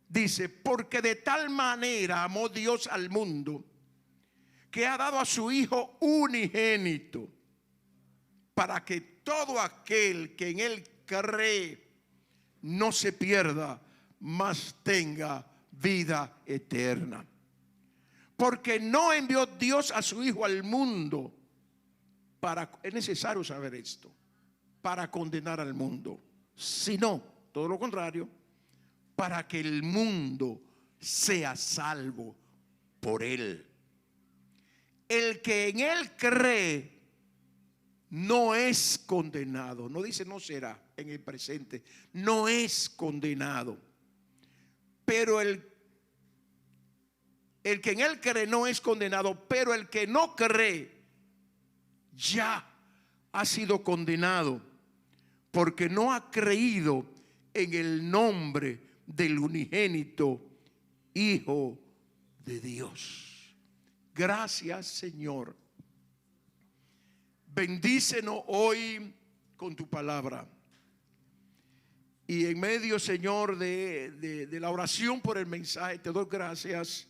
dice: porque de tal manera amó Dios al mundo, que ha dado a su Hijo unigénito, para que todo aquel que en Él cree no se pierda, mas tenga vida eterna. Porque no envió Dios a su Hijo al mundo es necesario saber esto, para condenar al mundo, sino, todo lo contrario, para que el mundo sea salvo por Él. El que en Él cree no es condenado. No dice no será en el presente, no es condenado. Pero el que en Él cree no es condenado, pero el que no cree ya ha sido condenado, porque no ha creído en el nombre del unigénito Hijo de Dios. Gracias, Señor. Bendícenos hoy con tu palabra. Y en medio, Señor, de la oración por el mensaje, te doy gracias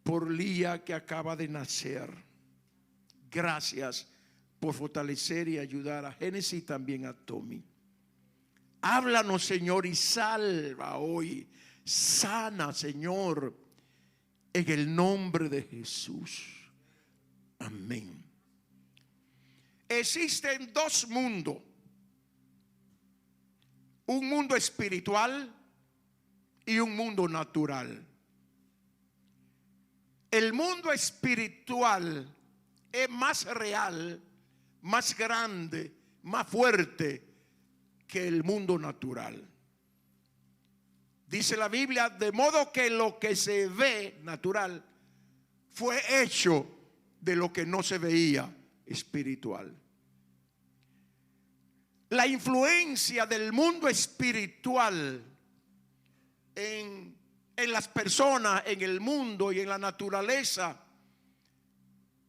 por Lía, que acaba de nacer. Gracias por fortalecer y ayudar a Génesis y también a Tommy. Háblanos, Señor, y salva hoy. Sana, Señor, en el nombre de Jesús. Amén. Existen dos mundos: un mundo espiritual y un mundo natural. El mundo espiritual es más real, más grande, más fuerte que el mundo natural. Dice la Biblia: de modo que lo que se ve natural fue hecho de lo que no se veía espiritual. La influencia del mundo espiritual en las personas, en el mundo y en la naturaleza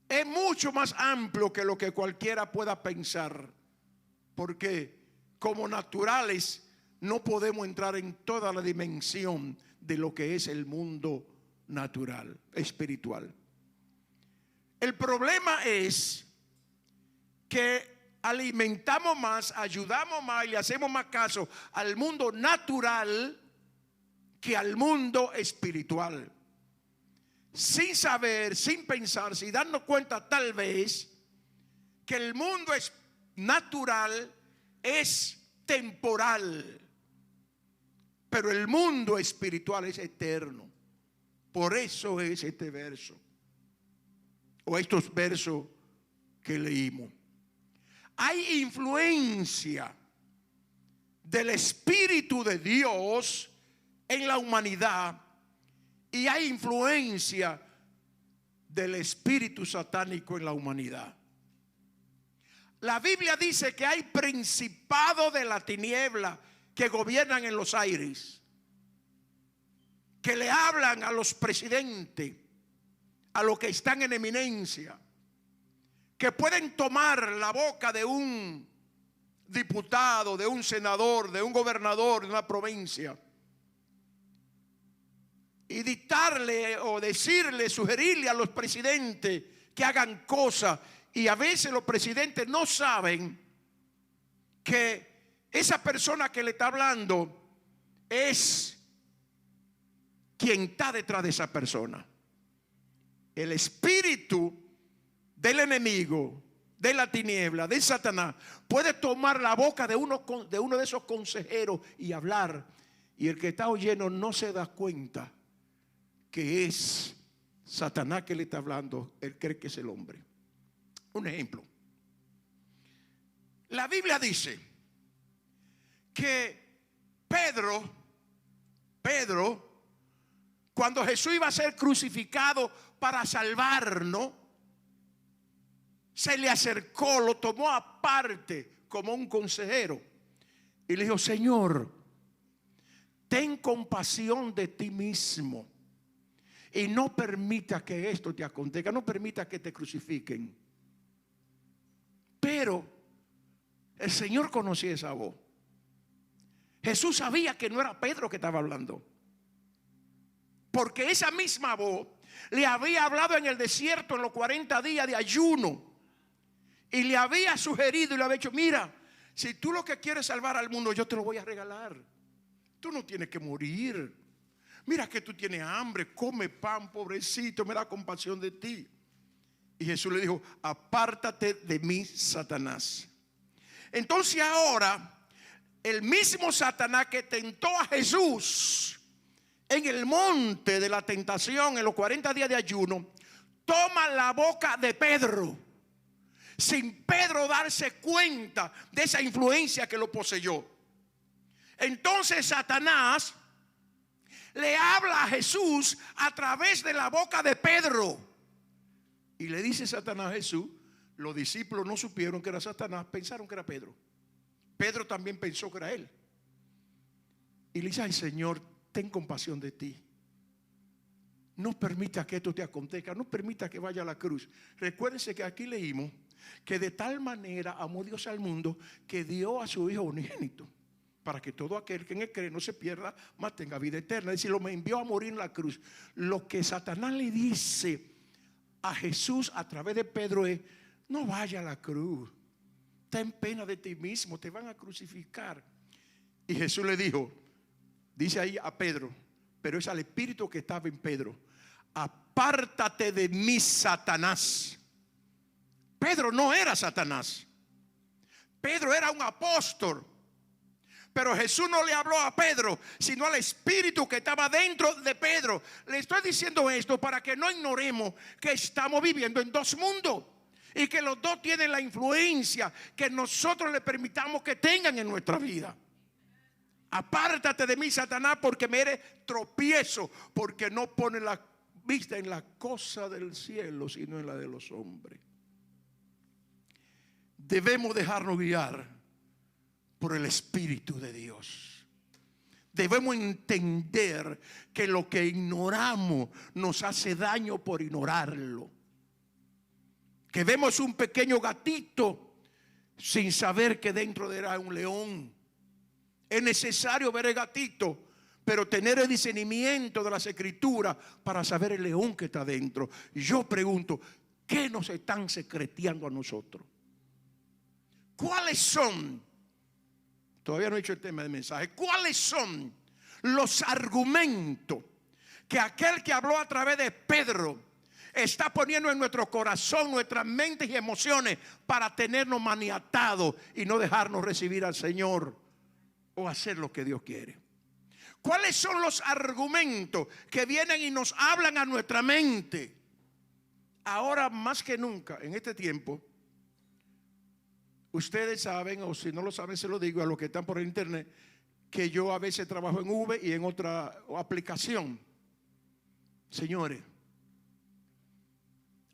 es mucho más amplio que lo que cualquiera pueda pensar, porque como naturales no podemos entrar en toda la dimensión de lo que es el mundo natural, espiritual. El problema es que alimentamos más, ayudamos más y le hacemos más caso al mundo natural que al mundo espiritual, sin saber, sin pensar, sin darnos cuenta tal vez que el mundo natural es temporal, pero el mundo espiritual es eterno. Por eso es este verso, o estos versos que leímos. Hay influencia del Espíritu de Dios en la humanidad y hay influencia del espíritu satánico en la humanidad. La Biblia dice que hay principados de la tiniebla que gobiernan en los aires, que le hablan a los presidentes, a los que están en eminencia, que pueden tomar la boca de un diputado, de un senador, de un gobernador de una provincia y dictarle o decirle, sugerirle a los presidentes que hagan cosas. Y a veces los presidentes no saben que esa persona que le está hablando es quien está detrás de esa persona. El espíritu del enemigo, de la tiniebla, de Satanás, puede tomar la boca de uno de esos consejeros y hablar, y el que está oyendo no se da cuenta que es Satanás que le está hablando. Él cree que es el hombre. Un ejemplo: la Biblia dice que Pedro, cuando Jesús iba a ser crucificado para salvarnos, se le acercó, lo tomó aparte como un consejero y le dijo: Señor, ten compasión de ti mismo y no permita que esto te acontezca, no permita que te crucifiquen. Pero el Señor conocía esa voz. Jesús sabía que no era Pedro que estaba hablando, porque esa misma voz le había hablado en el desierto en los 40 días de ayuno, y le había sugerido y le había dicho: mira, si tú lo que quieres salvar al mundo, yo te lo voy a regalar. Tú no tienes que morir. Mira que tú tienes hambre, come pan, pobrecito, me da compasión de ti. Y Jesús le dijo: apártate de mí, Satanás. Entonces ahora el mismo Satanás que tentó a Jesús en el monte de la tentación en los 40 días de ayuno, toma la boca de Pedro, sin Pedro darse cuenta de esa influencia que lo poseyó. Entonces Satanás le habla a Jesús a través de la boca de Pedro. Y le dice Satanás a Jesús: los discípulos no supieron que era Satanás, pensaron que era Pedro. Pedro también pensó que era él. Y le dice: ay, Señor, ten compasión de ti. No permita que esto te acontezca, no permita que vaya a la cruz. Recuérdense que aquí leímos que de tal manera amó Dios al mundo que dio a su Hijo unigénito, para que todo aquel que en él cree no se pierda, mas tenga vida eterna. Es decir, lo me envió a morir en la cruz. Lo que Satanás le dice a Jesús a través de Pedro es: no vaya a la cruz, ten pena de ti mismo, te van a crucificar. Y Jesús le dijo, dice ahí a Pedro, pero es al espíritu que estaba en Pedro: apártate de mí, Satanás. Pedro no era Satanás, Pedro era un apóstol. Pero Jesús no le habló a Pedro, sino al espíritu que estaba dentro de Pedro. Le estoy diciendo esto para que no ignoremos que estamos viviendo en dos mundos, y que los dos tienen la influencia que nosotros le permitamos que tengan en nuestra vida. Apártate de mí, Satanás, porque me eres tropiezo, porque no pone la vista en la cosa del cielo, sino en la de los hombres. Debemos dejarnos guiar por el Espíritu de Dios. Debemos entender que lo que ignoramos nos hace daño por ignorarlo. Que vemos un pequeño gatito sin saber que dentro de él hay un león. Es necesario ver el gatito, pero tener el discernimiento de las Escrituras para saber el león que está dentro. Yo pregunto, ¿qué nos están secreteando a nosotros? ¿Cuáles son? Todavía no he hecho el tema del mensaje. ¿Cuáles son los argumentos que aquel que habló a través de Pedro está poniendo en nuestro corazón, nuestras mentes y emociones, para tenernos maniatados y no dejarnos recibir al Señor o hacer lo que Dios quiere? ¿Cuáles son los argumentos que vienen y nos hablan a nuestra mente? Ahora más que nunca, en este tiempo, ustedes saben, o si no lo saben se lo digo a los que están por el internet, que yo a veces trabajo en Uber y en otra aplicación. Señores,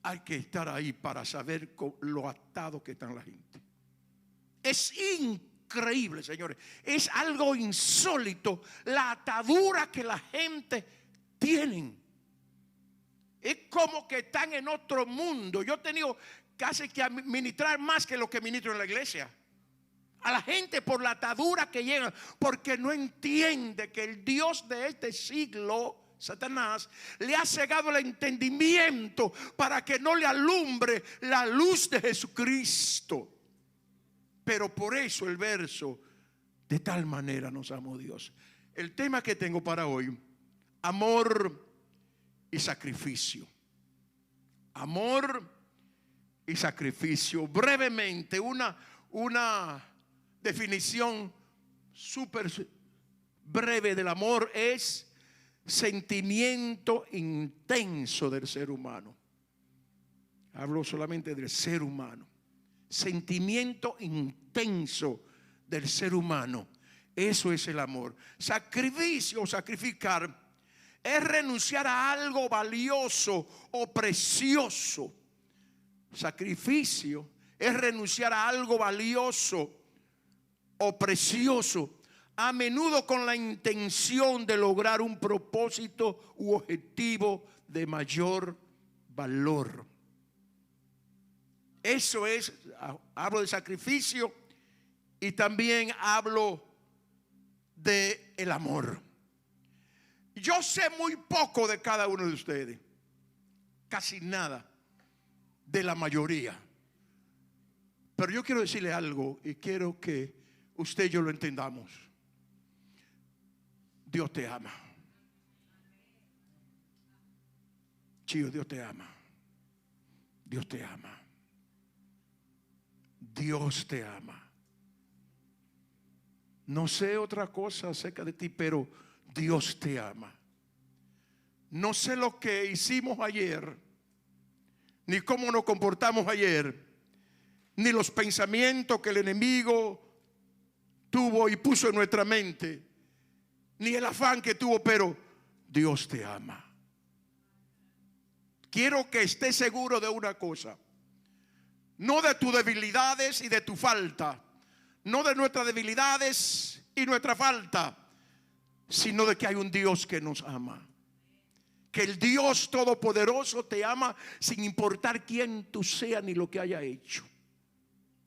hay que estar ahí para saber lo atado que está la gente. Es increíble, señores. Es algo insólito la atadura que la gente tiene. Es como que están en otro mundo. Yo he tenido casi que ministrar más que lo que ministro en la iglesia a la gente por la atadura que llegan, porque no entiende que el Dios de este siglo, Satanás, le ha cegado el entendimiento para que no le alumbre la luz de Jesucristo. Pero por eso el verso: de tal manera nos amó Dios. El tema que tengo para hoy: amor y sacrificio. Amor y sacrificio. Brevemente, una definición súper breve del amor es sentimiento intenso del ser humano. Hablo solamente del ser humano. Sentimiento intenso del ser humano. Eso es el amor. Sacrificio o sacrificar es renunciar a algo valioso o precioso. Sacrificio es renunciar a algo valioso o precioso, a menudo con la intención de lograr un propósito u objetivo de mayor valor. Eso es, hablo de sacrificio y también hablo de el amor. Yo sé muy poco de cada uno de ustedes, casi nada de la mayoría. Pero yo quiero decirle algo y quiero que usted y yo lo entendamos. Dios te ama. Chío, Dios te ama. Dios te ama. Dios te ama. No sé otra cosa acerca de ti, pero Dios te ama. No sé lo que hicimos ayer, ni cómo nos comportamos ayer, ni los pensamientos que el enemigo tuvo y puso en nuestra mente, ni el afán que tuvo, pero Dios te ama. Quiero que estés seguro de una cosa: no de tus debilidades y de tu falta, no de nuestras debilidades y nuestra falta, sino de que hay un Dios que nos ama. Que el Dios Todopoderoso te ama sin importar quién tú seas ni lo que haya hecho.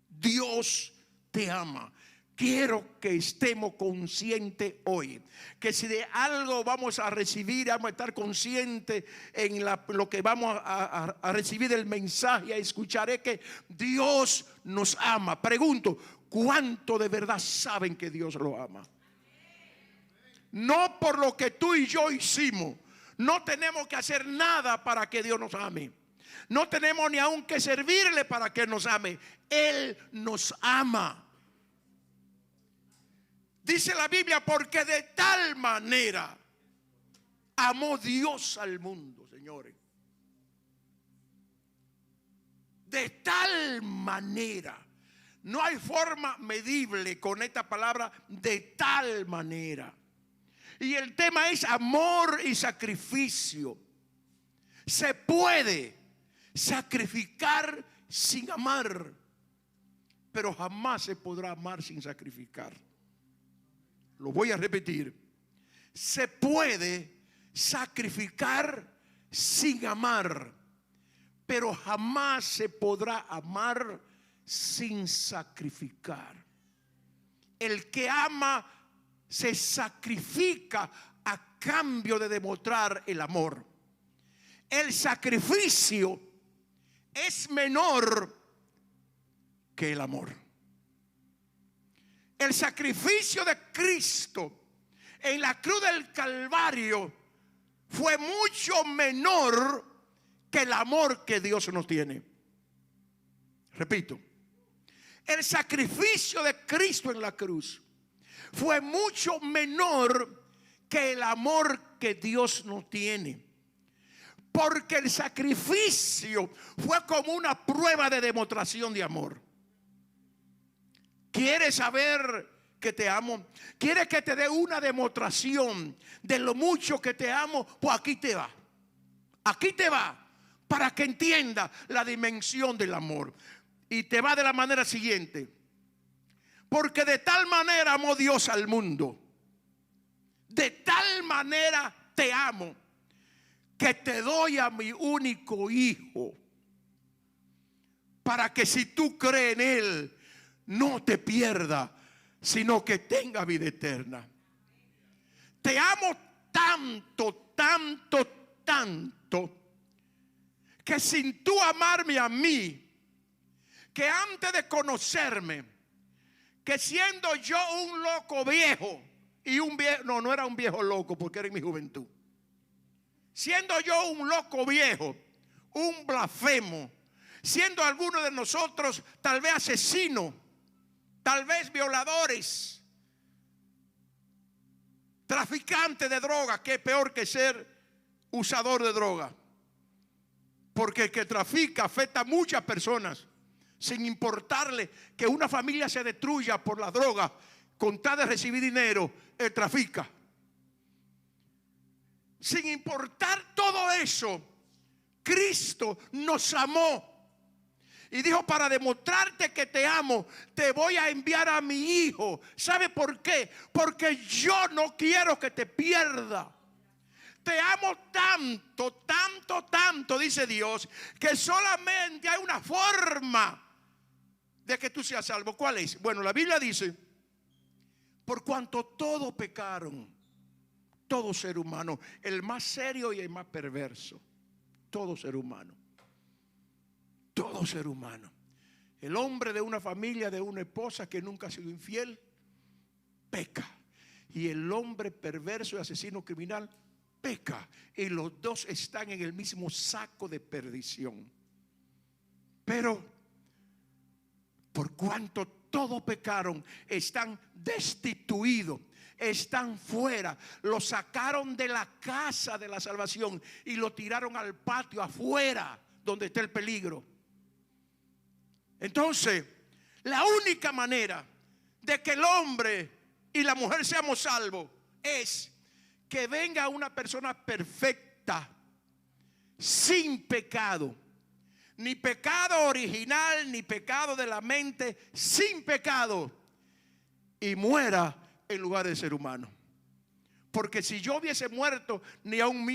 Dios te ama. Quiero que estemos conscientes hoy, que si de algo vamos a recibir, vamos a estar conscientes en lo que vamos a recibir del mensaje, a escuchar, es que Dios nos ama. Pregunto, ¿cuánto de verdad saben que Dios lo ama? No por lo que tú y yo hicimos. No tenemos que hacer nada para que Dios nos ame. No tenemos ni aun que servirle para que nos ame. Él nos ama. Dice la Biblia, porque de tal manera amó Dios al mundo, señores. De tal manera. No hay forma medible con esta palabra, de tal manera. Y el tema es amor y sacrificio. Se puede sacrificar sin amar, pero jamás se podrá amar sin sacrificar. Lo voy a repetir. Se puede sacrificar sin amar, pero jamás se podrá amar sin sacrificar. El que ama se sacrifica a cambio de demostrar el amor. El sacrificio es menor que el amor. El sacrificio de Cristo en la cruz del Calvario fue mucho menor que el amor que Dios nos tiene. Repito, el sacrificio de Cristo en la cruz fue mucho menor que el amor que Dios nos tiene. Porque el sacrificio fue como una prueba de demostración de amor. ¿Quieres saber que te amo? ¿Quieres que te dé una demostración de lo mucho que te amo? Pues aquí te va. Aquí te va. Para que entiendas la dimensión del amor. Y te va de la manera siguiente. Porque de tal manera amó Dios al mundo. De tal manera te amo, que te doy a mi único hijo, para que si tú crees en él, no te pierda, sino que tenga vida eterna. Te amo tanto, tanto, tanto, que sin tú amarme a mí, que antes de conocerme, que siendo yo un loco viejo, y un viejo, no era un viejo loco porque era en mi juventud, siendo yo un loco viejo, un blasfemo, siendo algunos de nosotros tal vez asesinos, tal vez violadores, traficantes de droga, que es peor que ser usador de droga, porque el que trafica afecta a muchas personas, sin importarle que una familia se destruya por la droga, con tal de recibir dinero, él trafica. Sin importar todo eso, Cristo nos amó y dijo: para demostrarte que te amo, te voy a enviar a mi hijo. ¿Sabe por qué? Porque yo no quiero que te pierda. Te amo tanto, tanto, tanto, dice Dios, que solamente hay una forma de que tú seas salvo. ¿Cuál es? Bueno, la Biblia dice: Por cuanto todos pecaron, todo ser humano, el más serio y el más perverso, todo ser humano, todo ser humano. El hombre de una familia, de una esposa que nunca ha sido infiel, peca. Y el hombre perverso y asesino criminal peca. Y los dos están en el mismo saco de perdición. Pero por cuanto todos pecaron, están destituidos, están fuera. Lo sacaron de la casa de la salvación y lo tiraron al patio afuera, donde está el peligro. Entonces, la única manera de que el hombre y la mujer seamos salvos es que venga una persona perfecta, sin pecado, ni pecado original, ni pecado de la mente, sin pecado, y muera en lugar de ser humano. Porque si yo hubiese muerto, ni aun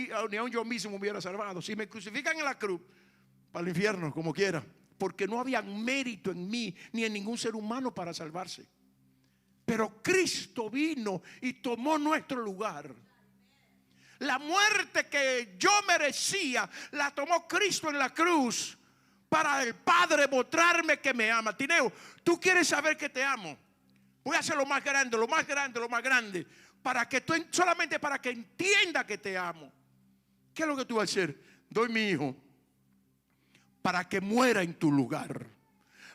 yo mismo me hubiera salvado. Si me crucifican en la cruz, para el infierno, como quiera, porque no había mérito en mí ni en ningún ser humano para salvarse. Pero Cristo vino y tomó nuestro lugar. La muerte que yo merecía la tomó Cristo en la cruz para el Padre mostrarme que me ama. Tineo, tú quieres saber que te amo. Voy a hacer lo más grande, lo más grande, lo más grande, para que tú, solamente para que entienda que te amo. ¿Qué es lo que tú vas a hacer? Doy mi hijo para que muera en tu lugar,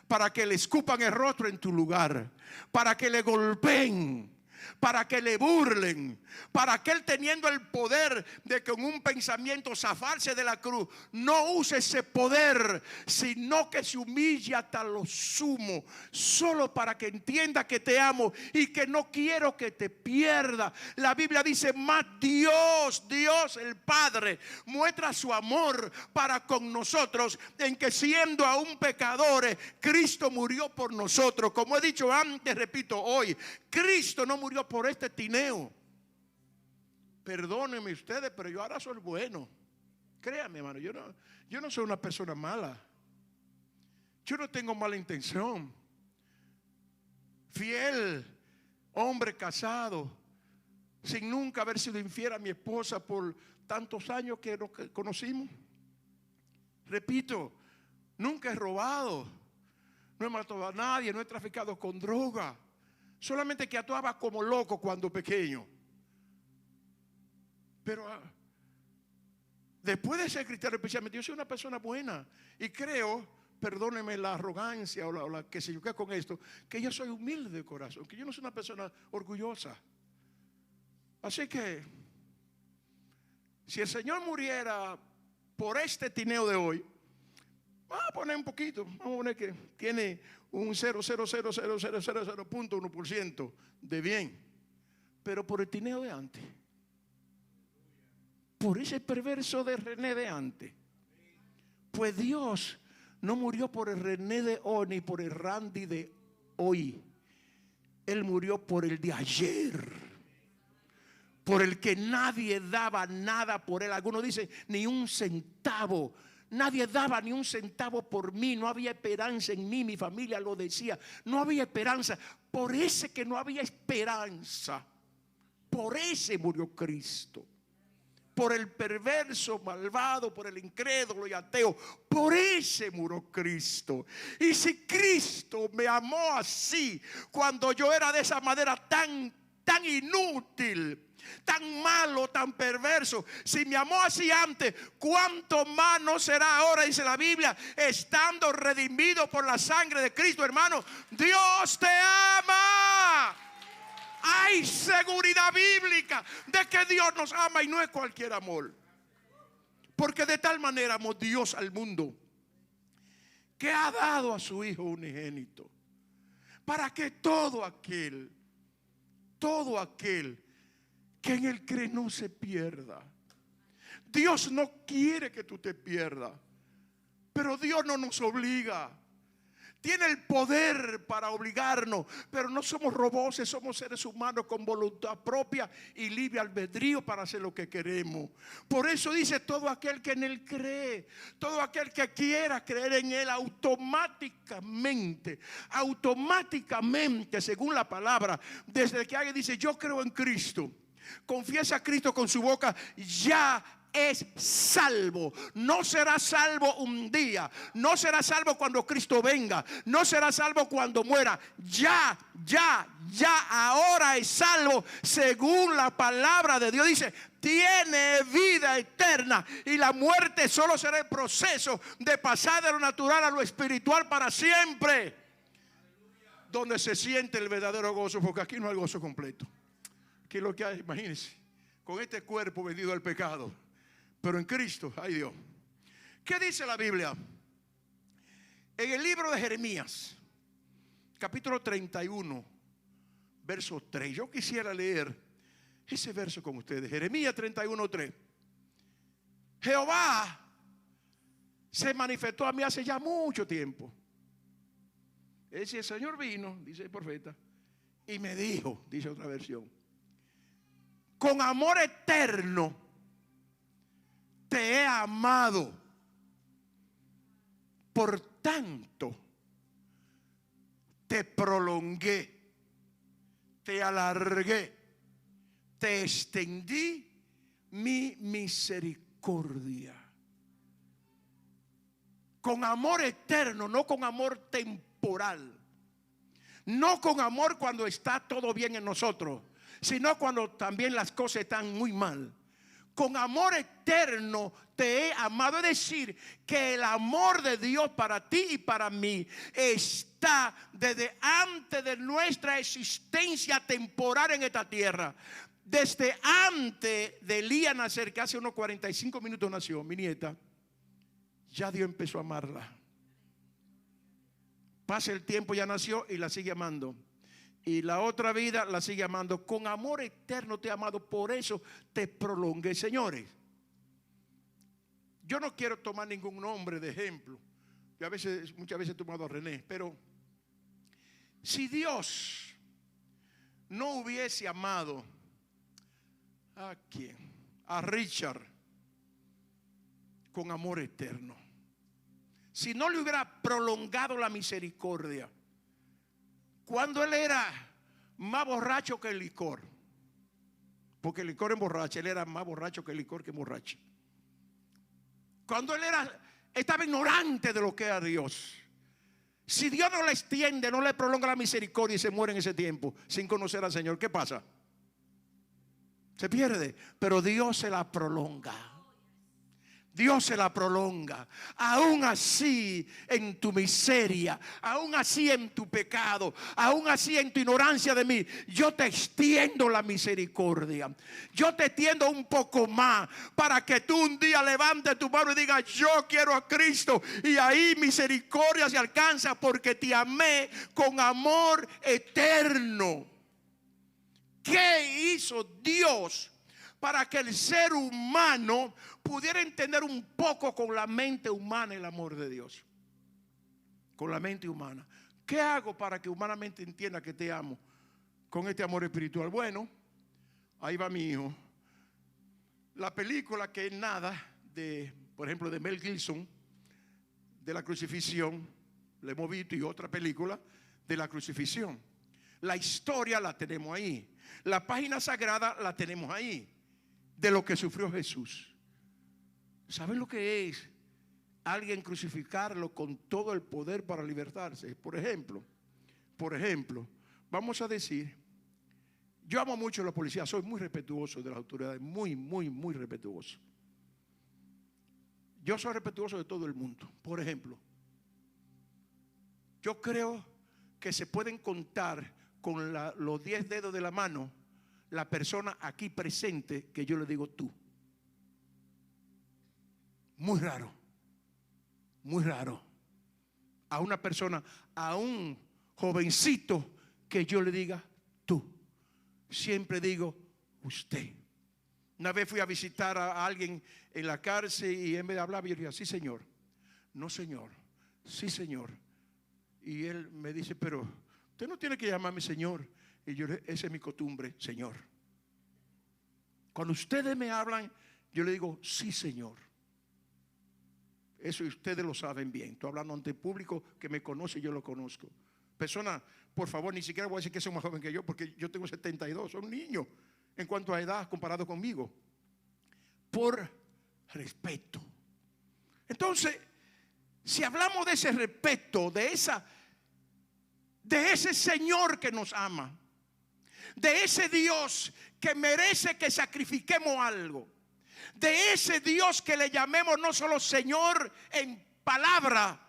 para que le escupan el rostro en tu lugar, para que le golpeen, para que le burlen, para que él, teniendo el poder de con un pensamiento zafarse de la cruz, no use ese poder, sino que se humille hasta lo sumo, solo para que entienda que te amo y que no quiero que te pierda. La Biblia dice: más Dios el Padre muestra su amor para con nosotros, en que siendo aún pecadores, Cristo murió por nosotros. Como he dicho antes, repito hoy, Cristo no murió por este Tineo. Perdónenme ustedes, pero yo ahora soy bueno. Créanme, hermano, yo no soy una persona mala. Yo no tengo mala intención. Fiel, hombre casado, sin nunca haber sido infiel a mi esposa por tantos años que nos conocimos. Repito, nunca he robado, no he matado a nadie, no he traficado con droga. Solamente que actuaba como loco cuando pequeño. Pero después de ser cristiano, especialmente, yo soy una persona buena. Y creo, perdónenme la arrogancia o la que se yo quede con esto, que yo soy humilde de corazón, que yo no soy una persona orgullosa. Así que, si el Señor muriera por este Tineo de hoy, vamos a poner un poquito, vamos a poner que tiene un 0,00000,1% de bien. Pero por el Tineo de antes, por ese perverso de René de antes, pues Dios no murió por el René de hoy ni por el Randy de hoy. Él murió por el de ayer, por el que nadie daba nada por él. Algunos dicen ni un centavo. Nadie daba ni un centavo por mí. No había esperanza en mí. Mi familia lo decía. No había esperanza. Por ese que no había esperanza, por ese murió Cristo. Por el perverso, malvado, por el incrédulo y ateo, por ese murió Cristo. Y si Cristo me amó así, cuando yo era de esa manera tan inútil, tan malo, tan perverso, si me amó así antes, ¿cuánto más no será ahora? Dice la Biblia, estando redimido por la sangre de Cristo. Hermano, Dios te ama. Hay seguridad bíblica de que Dios nos ama, y no es cualquier amor. Porque de tal manera amó Dios al mundo, que ha dado a su Hijo unigénito, para que todo aquel que en él cree no se pierda. Dios no quiere que tú te pierdas, pero Dios no nos obliga. tiene el poder para obligarnos, pero no somos robots, somos seres humanos con voluntad propia y libre albedrío para hacer lo que queremos. Por eso dice: todo aquel que en Él cree, todo aquel que quiera creer en Él, automáticamente, según la palabra, desde que alguien dice: yo creo en Cristo, confiesa a Cristo con su boca, ya es salvo. No será salvo un día, no será salvo cuando Cristo venga, no será salvo cuando muera. Ya, ahora es salvo según la palabra de Dios. Dice: tiene vida eterna, y la muerte solo será el proceso de pasar de lo natural a lo espiritual para siempre, donde se siente el verdadero gozo, porque aquí no hay gozo completo. Aquí lo que hay, imagínense, con este cuerpo vendido al pecado, pero en Cristo, ay Dios. ¿Qué dice la Biblia? En el libro de Jeremías, capítulo 31, verso 3. Yo quisiera leer ese verso con ustedes. Jeremías 31, 3. Jehová se manifestó a mí hace ya mucho tiempo. Es decir, el Señor vino, dice el profeta, y me dijo, dice otra versión: con amor eterno te he amado, por tanto te prolongué, te alargué, te extendí mi misericordia. Con amor eterno, no con amor temporal, no con amor cuando está todo bien en nosotros, sino cuando también las cosas están muy mal. Con amor eterno te he amado. Es decir, que el amor de Dios para ti y para mí está desde antes de nuestra existencia temporal en esta tierra. Desde antes de Elías nacer, que hace unos 45 minutos nació mi nieta, ya Dios empezó a amarla. Pasa el tiempo, ya nació y la sigue amando. Y la otra vida la sigue amando. Con amor eterno te he amado, por eso te prolongué. Señores, yo no quiero tomar ningún nombre de ejemplo. Yo muchas veces he tomado a René, pero si Dios no hubiese amado ¿a quién? A Richard con amor eterno, si no le hubiera prolongado la misericordia cuando él era más borracho que el licor, porque el licor emborracha, él era más borracho que el licor que emborracha. Cuando él estaba ignorante de lo que era Dios. Si Dios no le extiende, no le prolonga la misericordia y se muere en ese tiempo sin conocer al Señor, ¿qué pasa? Se pierde. Pero Dios se la prolonga. Dios se la prolonga. Aún así en tu miseria, aún así en tu pecado, aún así en tu ignorancia de mí, yo te extiendo la misericordia. Yo te extiendo un poco más para que tú un día levantes tu mano y digas: yo quiero a Cristo. Y ahí misericordia se alcanza, porque te amé con amor eterno. ¿Qué hizo Dios para que el ser humano pudiera entender un poco con la mente humana el amor de Dios? Con la mente humana. ¿Qué hago para que humanamente entienda que te amo con este amor espiritual? Bueno, ahí va mi hijo. La película que es nada de, por ejemplo, de Mel Gibson, de la crucifixión, la hemos visto, y otra película de la crucifixión. La historia la tenemos ahí. La página sagrada la tenemos ahí, de lo que sufrió Jesús. ¿Saben lo que es alguien crucificarlo con todo el poder para libertarse? Por ejemplo, vamos a decir, yo amo mucho a los policías, soy muy respetuoso de las autoridades, muy respetuoso. Yo soy respetuoso de todo el mundo. Por ejemplo, yo creo que se pueden contar con los 10 dedos de la mano la persona aquí presente que yo le digo tú. Muy raro, muy raro. A una persona, a un jovencito, que yo le diga tú. Siempre digo usted. Una vez fui a visitar a alguien en la cárcel y en vez de hablar yo le dije: sí señor, no señor, sí señor. Y él me dice, pero usted no tiene que llamarme Señor. Y yo le, esa es mi costumbre, Señor. Cuando ustedes me hablan, yo le digo, sí, Señor. Eso ustedes lo saben bien. Estoy hablando ante el público que me conoce y yo lo conozco. Persona, por favor, ni siquiera voy a decir que son más jóvenes que yo, porque yo tengo 72, son niños en cuanto a edad comparado conmigo. Por respeto. Entonces, si hablamos de ese respeto, de ese Señor que nos ama, de ese Dios que merece que sacrifiquemos algo, de ese Dios que le llamemos no solo Señor en palabra,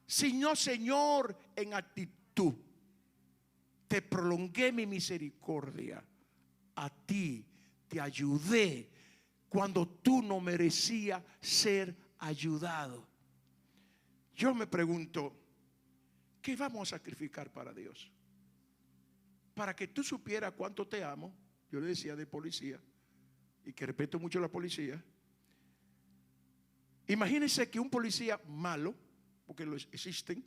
sino Señor en actitud. Te prolongué mi misericordia, a ti te ayudé cuando tú no merecías ser ayudado. Yo me pregunto, ¿qué vamos a sacrificar para Dios? Para que tú supieras cuánto te amo. Yo le decía de policía, y que respeto mucho a la policía. Imagínense que un policía malo, porque los existen,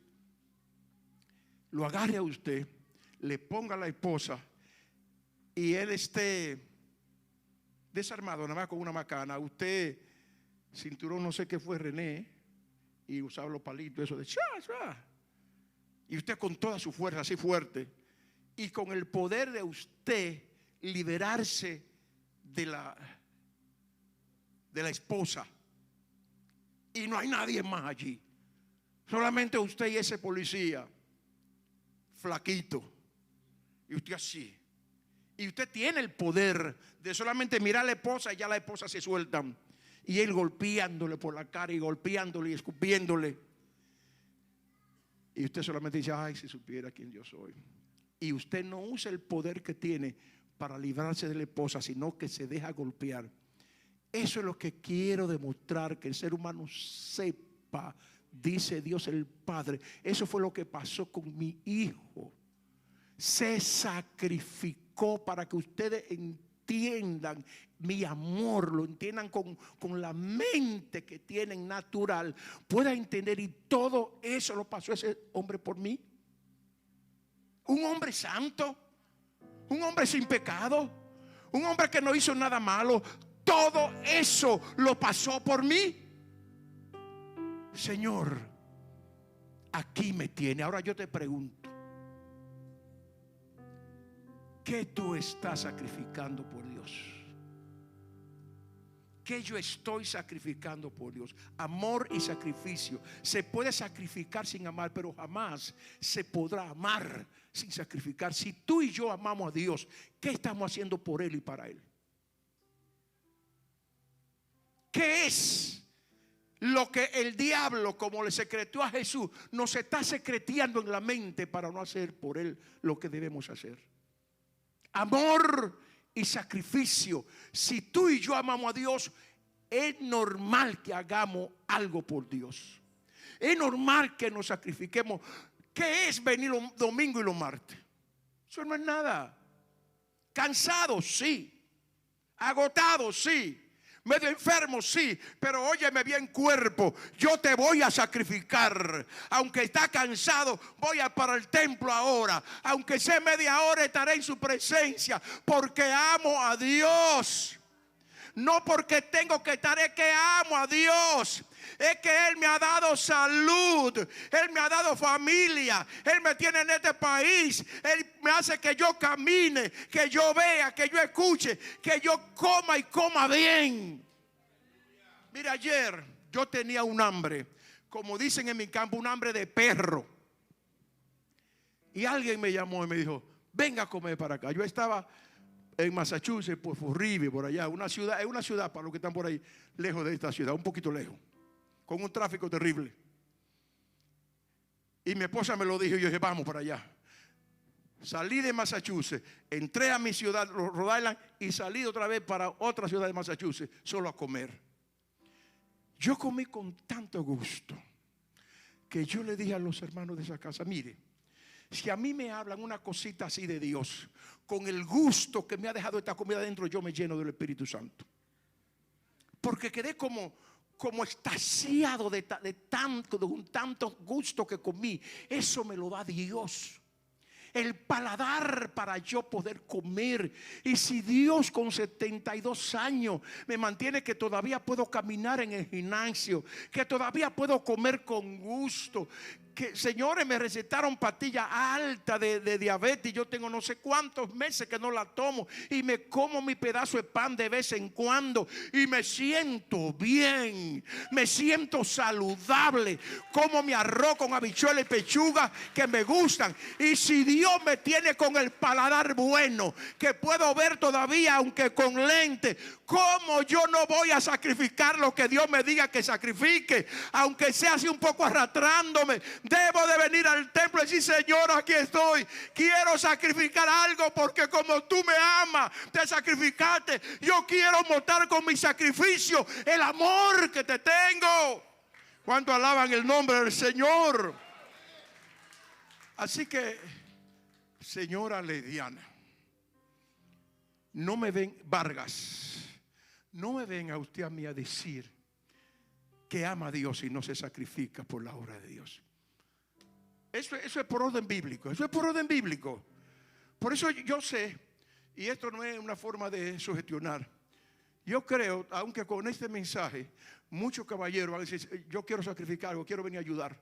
lo agarre a usted, le ponga a la esposa y él esté desarmado, nada más con una macana. Usted, cinturón, no sé qué fue, René, y usaba los palitos, eso de cha, cha. Y usted con toda su fuerza, así fuerte, y con el poder de usted liberarse de la esposa. Y no hay nadie más allí. Solamente usted y ese policía, flaquito. Y usted así. Y usted tiene el poder de solamente mirar a la esposa y ya la esposa se suelta. Y él golpeándole por la cara y golpeándole y escupiéndole. Y usted solamente dice, ay, si supiera quién yo soy. Y usted no usa el poder que tiene para librarse de la esposa, sino que se deja golpear. Eso es lo que quiero demostrar, que el ser humano sepa, dice Dios el Padre. Eso fue lo que pasó con mi hijo. Se sacrificó para que ustedes entiendan mi amor, lo entiendan con la mente que tienen natural, puedan entender. Y todo eso lo pasó ese hombre por mí. Un hombre santo, un hombre sin pecado, un hombre que no hizo nada malo. Todo eso lo pasó por mí. Señor, aquí me tiene. Ahora yo te pregunto, ¿qué tú estás sacrificando por Dios? ¿Qué yo estoy sacrificando por Dios? Amor y sacrificio. Se puede sacrificar sin amar, pero jamás se podrá amar sin sacrificar. Si tú y yo amamos a Dios, ¿qué estamos haciendo por Él y para Él? ¿Qué es lo que el diablo, como le secretó a Jesús, nos está secreteando en la mente para no hacer por Él lo que debemos hacer? Amor y sacrificio. Si tú y yo amamos a Dios, es normal que hagamos algo por Dios. Es normal que nos sacrifiquemos. ¿Qué es venir los domingos y los martes? Eso no es nada. Cansado, sí. Agotado, sí. Medio enfermo, sí, pero óyeme bien, cuerpo, yo te voy a sacrificar. Aunque está cansado, voy a para el templo ahora. Aunque sea media hora, estaré en su presencia, porque amo a Dios. No porque tengo que estar, es que amo a Dios. Es que Él me ha dado salud, Él me ha dado familia, Él me tiene en este país, Él me hace que yo camine, que yo vea, que yo escuche, que yo coma y coma bien. Mira, ayer yo tenía un hambre, como dicen en mi campo, un hambre de perro. Y alguien me llamó y me dijo, venga a comer para acá. Yo estaba en Massachusetts, por Rive, por allá, es una ciudad para los que están por ahí, lejos de esta ciudad, un poquito lejos, con un tráfico terrible. Y mi esposa me lo dijo y yo dije, vamos para allá. Salí de Massachusetts, entré a mi ciudad, Rhode Island, y salí otra vez para otra ciudad de Massachusetts, solo a comer. Yo comí con tanto gusto que yo le dije a los hermanos de esa casa, mire, si a mí me hablan una cosita así de Dios, con el gusto que me ha dejado esta comida dentro, yo me lleno del Espíritu Santo. Porque quedé como como extasiado de un tanto gusto que comí. Eso me lo da Dios. El paladar para yo poder comer. Y si Dios con 72 años me mantiene que todavía puedo caminar en el gimnasio, que todavía puedo comer con gusto, que señores me recetaron pastillas altas de diabetes, yo tengo no sé cuántos meses que no la tomo, y me como mi pedazo de pan de vez en cuando y me siento bien, me siento saludable, como mi arroz con habichuela y pechuga que me gustan. Y si Dios me tiene con el paladar bueno, que puedo ver todavía aunque con lente, ¿cómo yo no voy a sacrificar lo que Dios me diga que sacrifique? Aunque sea así un poco arrastrándome, debo de venir al templo y decir: Señor, aquí estoy, quiero sacrificar algo, porque como tú me amas, te sacrificaste. Yo quiero mostrar con mi sacrificio el amor que te tengo. ¿Cuánto alaban el nombre del Señor? Así que, señora Lediana, no me ven, Vargas, no me venga usted a mí a decir que ama a Dios y no se sacrifica por la obra de Dios. Eso es por orden bíblico. Eso es por orden bíblico. Por eso yo sé, y esto no es una forma de sugestionar, yo creo, aunque con este mensaje muchos caballeros van a decir: yo quiero sacrificar algo, quiero venir a ayudar,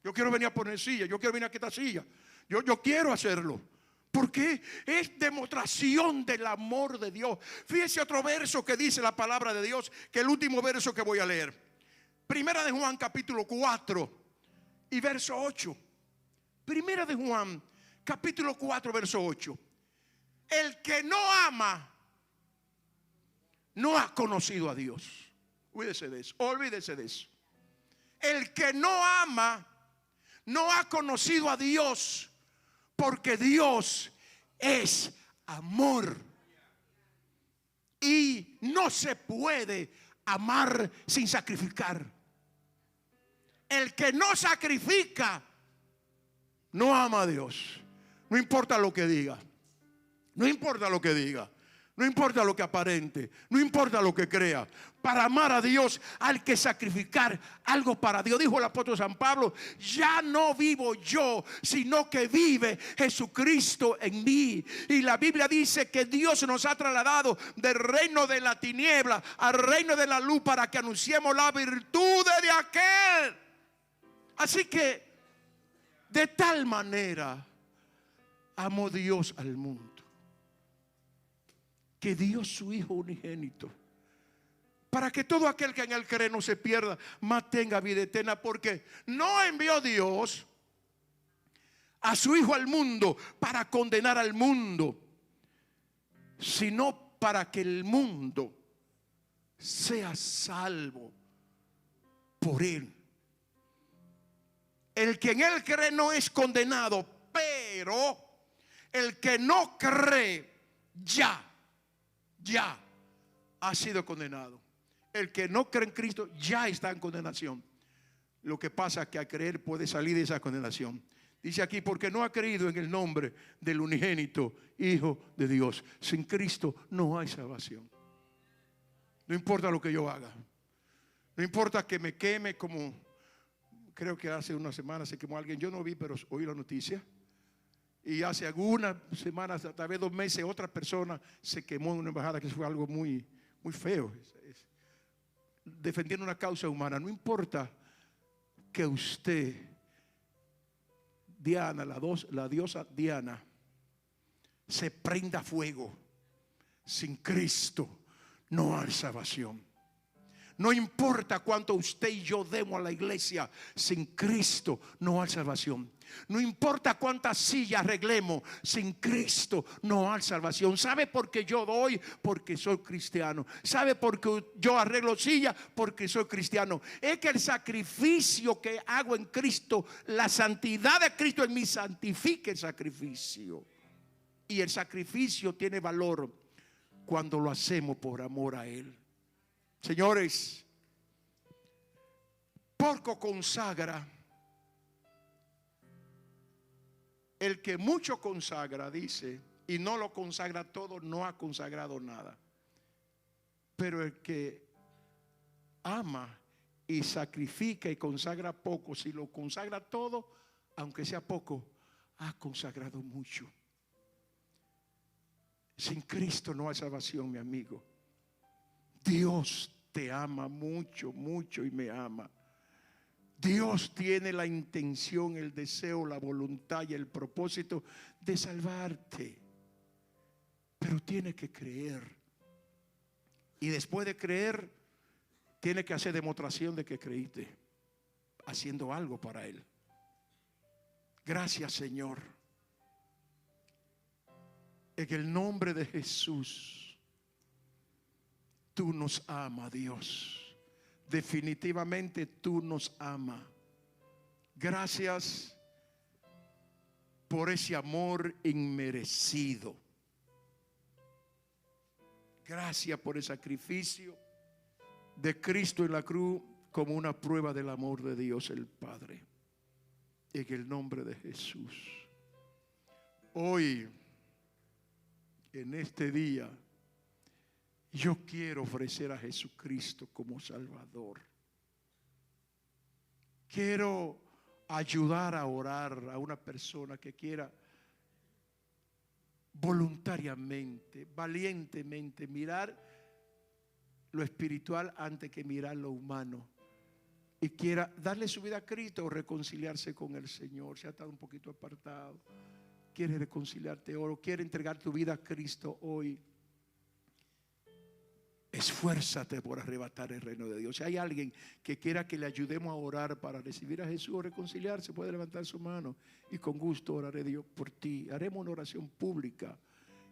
yo quiero venir a poner silla, yo quiero venir a quitar silla, yo quiero hacerlo, porque es demostración del amor de Dios. Fíjese otro verso que dice la palabra de Dios, que el último verso que voy a leer, Primera de Juan capítulo 4 y verso 8. Primera de Juan capítulo 4 verso 8. El que no ama no ha conocido a Dios. Olvídese de eso, olvídese de eso. El que no ama no ha conocido a Dios, porque Dios es amor. Y no se puede amar sin sacrificar. El que no sacrifica no ama a Dios. No importa lo que diga, no importa lo que diga, no importa lo que aparente, no importa lo que crea. Para amar a Dios hay que sacrificar algo para Dios. Dijo el apóstol San Pablo: ya no vivo yo, sino que vive Jesucristo en mí. Y la Biblia dice que Dios nos ha trasladado del reino de la tiniebla al reino de la luz, para que anunciemos la virtud de aquel. Así que de tal manera amó Dios al mundo, que dio su Hijo unigénito, para que todo aquel que en él cree no se pierda, mas tenga vida eterna. Porque no envió Dios a su Hijo al mundo para condenar al mundo, sino para que el mundo sea salvo por él. El que en él cree no es condenado, pero el que no cree ya ha sido condenado. El que no cree en Cristo ya está en condenación. Lo que pasa es que al creer puede salir de esa condenación. Dice aquí: porque no ha creído en el nombre del unigénito Hijo de Dios. Sin Cristo no hay salvación. No importa lo que yo haga, no importa que me queme, como creo que hace una semana se quemó alguien. Yo no vi, pero oí la noticia. Y hace algunas semanas, tal vez 2 meses, otra persona se quemó en una embajada, que fue algo muy, muy feo. Defendiendo una causa humana. No importa que usted, Diana, la diosa Diana, se prenda fuego. Sin Cristo no hay salvación. No importa cuánto usted y yo demos a la iglesia, sin Cristo no hay salvación. No importa cuántas sillas arreglemos, sin Cristo no hay salvación. ¿Sabe por qué yo doy? Porque soy cristiano. ¿Sabe por qué yo arreglo sillas? Porque soy cristiano. Es que el sacrificio que hago en Cristo, la santidad de Cristo en mí santifica el sacrificio. Y el sacrificio tiene valor cuando lo hacemos por amor a Él. Señores, poco consagra el que mucho consagra, dice, y no lo consagra todo, no ha consagrado nada. Pero el que ama y sacrifica y consagra poco, si lo consagra todo, aunque sea poco, ha consagrado mucho. Sin Cristo no hay salvación, mi amigo. Dios te ama mucho, mucho y me ama. Dios tiene la intención, el deseo, la voluntad y el propósito de salvarte. Pero tiene que creer. Y después de creer, tiene que hacer demostración de que creíste, haciendo algo para Él. Gracias, Señor. En el nombre de Jesús, tú nos amas, Dios. Definitivamente tú nos amas. Gracias por ese amor inmerecido. Gracias por el sacrificio de Cristo en la cruz como una prueba del amor de Dios el Padre. En el nombre de Jesús. Hoy, en este día, yo quiero ofrecer a Jesucristo como Salvador. Quiero ayudar a orar a una persona que quiera voluntariamente, valientemente mirar lo espiritual antes que mirar lo humano, y quiera darle su vida a Cristo o reconciliarse con el Señor. Se ha estado un poquito apartado, quiere reconciliarte o quiere entregar tu vida a Cristo hoy. Esfuérzate por arrebatar el reino de Dios. Si hay alguien que quiera que le ayudemos a orar para recibir a Jesús o reconciliarse, puede levantar su mano y con gusto oraré Dios por ti. Haremos una oración pública,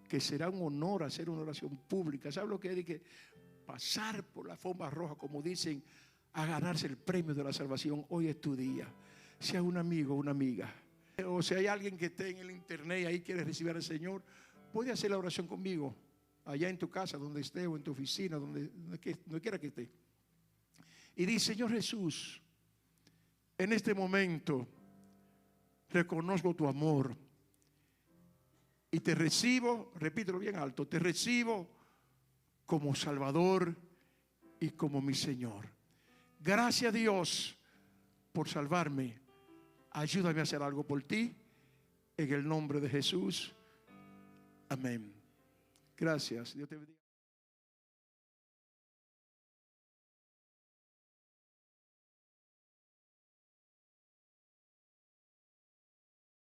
que será un honor hacer una oración pública. ¿Sabes lo que es? Que pasar por la alfombra roja, como dicen, a ganarse el premio de la salvación. Hoy es tu día. Si hay un amigo o una amiga, o si hay alguien que esté en el internet y ahí quiere recibir al Señor, puede hacer la oración conmigo. Allá en tu casa, donde esté, o en tu oficina, donde quiera que esté. Y dice: Señor Jesús, en este momento reconozco tu amor y te recibo, repítelo bien alto, te recibo como Salvador y como mi Señor. Gracias, Dios, por salvarme. Ayúdame a hacer algo por ti, en el nombre de Jesús. Amén. Gracias. Dios te bendiga.